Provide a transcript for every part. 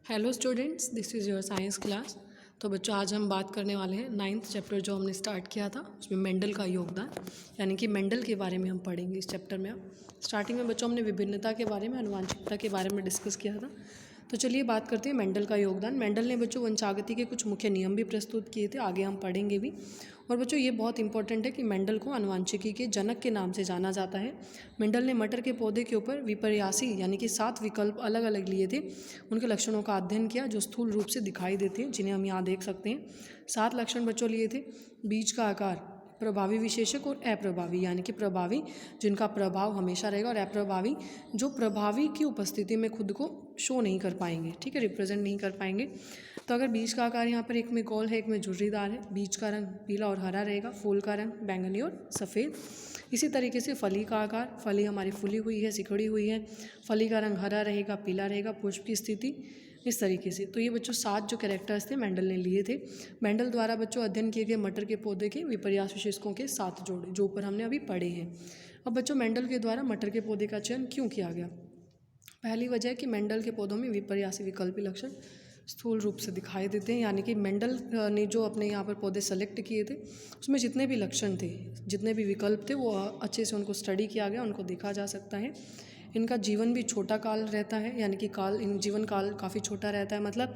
Hello students, this is your science class. तो बच्चों, आज हम बात करने वाले हैं 9th चैप्टर जो हमने स्टार्ट किया था, उसमें मेंडल का योगदान, यानी कि मेंडल के बारे में हम पढ़ेंगे इस चैप्टर में। अब स्टार्टिंग में बच्चों हमने विभिन्नता के बारे में, आनुवंशिकता के बारे में डिस्कस किया था। तो चलिए बात करते हैं मेंडल का योगदान। मेंडल ने बच्चों वंशागति के कुछ मुख्य नियम भी प्रस्तुत किए थे, आगे हम पढ़ेंगे भी। और बच्चों ये बहुत इंपॉर्टेंट है कि मेंडल को आनुवंशिकी के जनक के नाम से जाना जाता है। मेंडल ने मटर के पौधे के ऊपर विपर्यासी यानी कि 7 विकल्प अलग अलग लिए थे, उनके लक्षणों का अध्ययन किया जो स्थूल रूप से दिखाई देते हैं, जिन्हें हम यहाँ देख सकते हैं। 7 लक्षण बच्चों लिए थे। बीज का आकार, प्रभावी विशेषक और अप्रभावी, यानी कि प्रभावी जिनका प्रभाव हमेशा रहेगा, और अप्रभावी जो प्रभावी की उपस्थिति में खुद को शो नहीं कर पाएंगे, ठीक है, रिप्रेजेंट नहीं कर पाएंगे। तो अगर बीज का आकार यहाँ पर एक में गोल है, एक में झुर्रीदार है, बीज का रंग पीला और हरा रहेगा, फूल का रंग बैंगनी और सफ़ेद। इसी तरीके से फली का आकार, फली हमारी फूली हुई है, सिकुड़ी हुई है, फली का रंग हरा रहेगा, पीला रहेगा, पुष्प की स्थिति इस तरीके से। तो ये बच्चों 7 जो कैरेक्टर्स थे मेंडल ने लिए थे। मेंडल द्वारा बच्चों अध्ययन किए गए मटर के पौधे के विपर्यास विशेषकों के 7 जोड़े, जो ऊपर हमने अभी पढ़े हैं। अब बच्चों मेंडल के द्वारा मटर के पौधे का चयन क्यों किया गया? पहली वजह है कि मेंडल के पौधों में विपर्यासी विकल्पी लक्षण स्थूल रूप से दिखाई देते हैं, यानी कि मेंडल ने जो अपने यहाँ पर पौधे सेलेक्ट किए थे, उसमें जितने भी लक्षण थे, जितने भी विकल्प थे, वो अच्छे से उनको स्टडी किया गया, उनको देखा जा सकता है। इनका जीवन भी छोटा काल रहता है, यानी कि जीवन काल काफ़ी छोटा रहता है। मतलब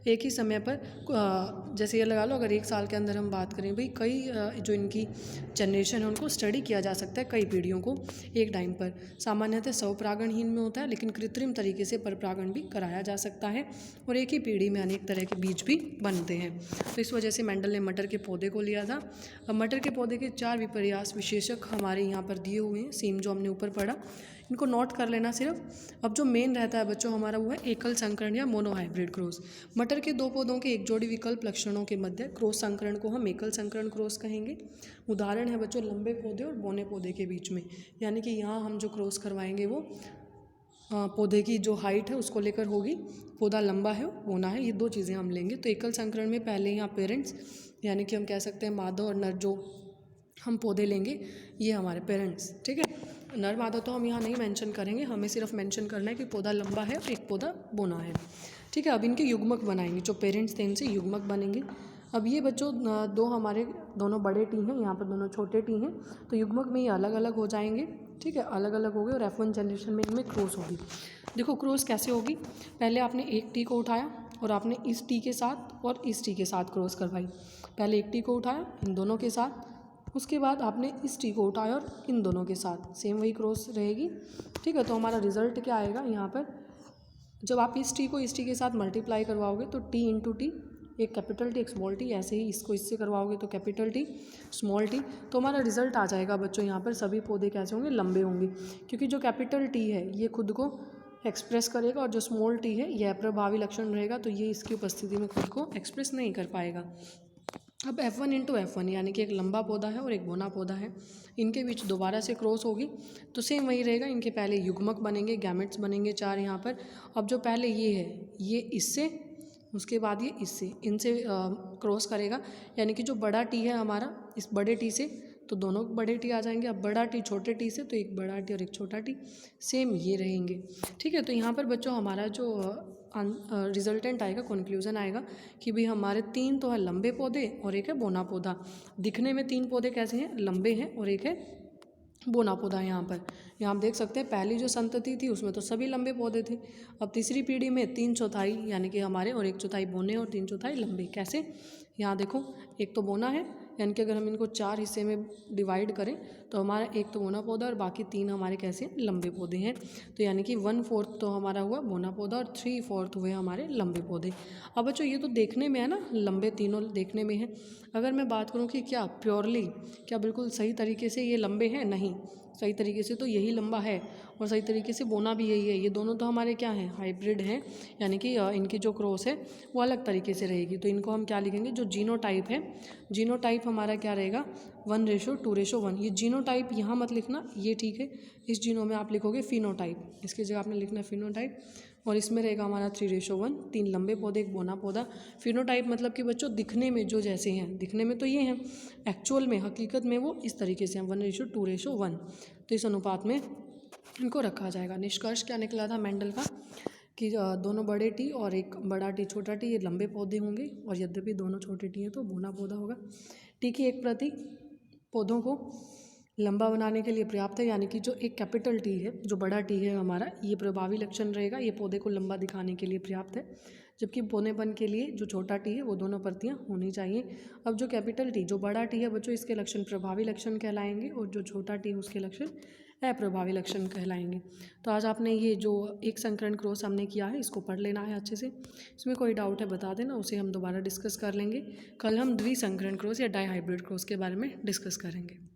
एक ही समय पर जैसे ये लगा लो, अगर 1 साल के अंदर हम बात करें भाई, कई जो इनकी जनरेशन है उनको स्टडी किया जा सकता है, कई पीढ़ियों को एक टाइम पर। सामान्यतः स्वपरागणहीन में होता है, लेकिन कृत्रिम तरीके से परपरागण भी कराया जा सकता है, और एक ही पीढ़ी में अनेक तरह के बीज भी बनते हैं। तो इस वजह से मेंडल ने मटर के पौधे को लिया था। अब मटर के पौधे के 4 विपर्यास विशेषक हमारे यहाँ पर दिए हुए हैं, सेम जो हमने ऊपर पढ़ा, इनको नोट कर लेना सिर्फ। अब जो मेन रहता है बच्चों हमारा, वो है एकल संकरण या मोनोहाइब्रिड क्रॉस। मटर के 2 पौधों के एक जोड़ी विकल्प लक्षणों के मध्य क्रॉस संकरण को हम एकल संकरण क्रॉस कहेंगे। उदाहरण है बच्चों लंबे पौधे और बौने पौधे के बीच में, यानी कि यहाँ हम जो क्रॉस करवाएंगे वो पौधे की जो हाइट है उसको लेकर होगी, पौधा लंबा है बोना है, ये 2 चीज़ें हम लेंगे। तो एकल संकरण में पहले यहाँ पेरेंट्स, यानी कि हम कह सकते हैं मादा और नर, जो हम पौधे लेंगे ये हमारे पेरेंट्स, ठीक है। नर मादा तो हम यहाँ नहीं मेंशन करेंगे, हमें सिर्फ मेंशन करना है कि पौधा लंबा है और एक पौधा बोना है, ठीक है। अब इनके युग्मक बनाएंगे, जो पेरेंट्स थे इनसे युग्मक बनेंगे। अब ये बच्चों 2 हमारे दोनों बड़े टी हैं, यहाँ पर दोनों छोटे टी हैं, तो युग्मक में ये अलग अलग हो जाएंगे, ठीक है, अलग अलग हो गए, और F1 जनरेशन में इनमें क्रॉस होगी। देखो क्रॉस कैसे होगी, पहले आपने एक टी को उठाया और आपने इस टी के साथ और इस टी के साथ क्रॉस करवाई। पहले एक टी को उठाया इन दोनों के साथ, उसके बाद आपने इस टी को उठाया और इन दोनों के साथ, सेम वही क्रॉस रहेगी, ठीक है। तो हमारा रिजल्ट क्या आएगा यहाँ पर, जब आप इस टी को इस टी के साथ मल्टीप्लाई करवाओगे तो टी इंटू टी, एक कैपिटल टी एक स्मॉल टी, ऐसे ही इसको इससे करवाओगे तो कैपिटल टी स्मॉल टी, तो हमारा रिजल्ट आ जाएगा बच्चों। यहाँ पर सभी पौधे कैसे होंगे, लंबे होंगे, क्योंकि जो कैपिटल टी है ये खुद को एक्सप्रेस करेगा, और जो स्मॉल टी है यह अप्रभावी लक्षण रहेगा, तो ये इसकी उपस्थिति में खुद को एक्सप्रेस नहीं कर पाएगा। अब F1 इंटू F1, यानी कि एक लंबा पौधा है और एक बोना पौधा है, इनके बीच दोबारा से क्रॉस होगी, तो सेम वही रहेगा। इनके पहले युग्मक बनेंगे, गैमेट्स बनेंगे 4 यहाँ पर। अब जो पहले ये है, ये इससे, उसके बाद ये इससे, इनसे क्रॉस करेगा, यानी कि जो बड़ा टी है हमारा, इस बड़े टी से तो दोनों बड़े टी आ जाएंगे। अब बड़ा टी छोटे टी से, तो एक बड़ा टी और एक छोटा टी, सेम ये रहेंगे, ठीक है। तो यहाँ पर बच्चों हमारा जो रिजल्टेंट आएगा, कंक्लूजन आएगा कि भाई हमारे 3 तो है लंबे पौधे और एक है बोना पौधा। दिखने में 3 पौधे कैसे हैं, लंबे हैं, और एक है बोना पौधा। यहाँ आप देख सकते हैं पहली जो संतति थी उसमें तो सभी लंबे पौधे थे। अब तीसरी पीढ़ी में 3/4 यानी कि हमारे, और 1/4 बोने और 3/4 लंबे। कैसे, यहाँ देखो एक तो बोना है, यानी कि अगर हम इनको 4 हिस्से में डिवाइड करें तो हमारा एक तो बोना पौधा और बाकी 3 हमारे कैसे लंबे पौधे हैं। तो यानी कि 1/4 तो हमारा हुआ बोना पौधा और 3/4 हुए हमारे लंबे पौधे। अब बच्चों ये तो देखने में है ना, लंबे तीनों देखने में है। अगर मैं बात करूँ कि क्या प्योरली, क्या बिल्कुल सही तरीके से ये लंबे हैं, नहीं, सही तरीके से तो यही लंबा है और सही तरीके से बोना भी यही है। ये दोनों तो हमारे क्या हैं, हाइब्रिड हैं, यानी कि इनकी जो क्रॉस है वो अलग तरीके से रहेगी। तो इनको हम क्या लिखेंगे, जो जीनोटाइप है, जीनोटाइप हमारा क्या रहेगा 1:2:1। ये जीनोटाइप यहाँ मत लिखना, ये ठीक है, इस जीनो में आप लिखोगे फिनोटाइप, इसकी जगह आपने लिखना फिनोटाइप, और इसमें रहेगा हमारा 3:1, 3 लंबे पौधे एक बोना पौधा। फिनोटाइप मतलब कि बच्चों दिखने में जो जैसे हैं, दिखने में तो ये हैं, एक्चुअल में हकीकत में वो इस तरीके से हैं 1:2:1। तो इस अनुपात में इनको रखा जाएगा। निष्कर्ष क्या निकला था मेंडल का, कि दोनों बड़े टी और एक बड़ा टी छोटा टी ये लंबे पौधे होंगे, और यद्यपि दोनों छोटे टी हैं तो बूना पौधा होगा। टी की एक प्रति पौधों को लंबा बनाने के लिए पर्याप्त है, यानी कि जो एक कैपिटल टी है, जो बड़ा टी है हमारा, ये प्रभावी लक्षण रहेगा, ये पौधे को लंबा दिखाने के लिए पर्याप्त है। जबकि पौधेपन के लिए जो छोटा टी है वो दोनों प्रतियां होनी चाहिए। अब जो कैपिटल टी, जो बड़ा टी है बच्चों, इसके लक्षण प्रभावी लक्षण कहलाएंगे, और जो छोटा टी है उसके लक्षण अप्रभावी लक्षण कहलाएंगे। तो आज आपने ये जो एक संकरण क्रॉस हमने किया है इसको पढ़ लेना है अच्छे से। इसमें कोई डाउट है बता देना, उसे हम दोबारा डिस्कस कर लेंगे। कल हम द्विसंकरण क्रॉस या डाई हाइब्रिड क्रॉस के बारे में डिस्कस करेंगे।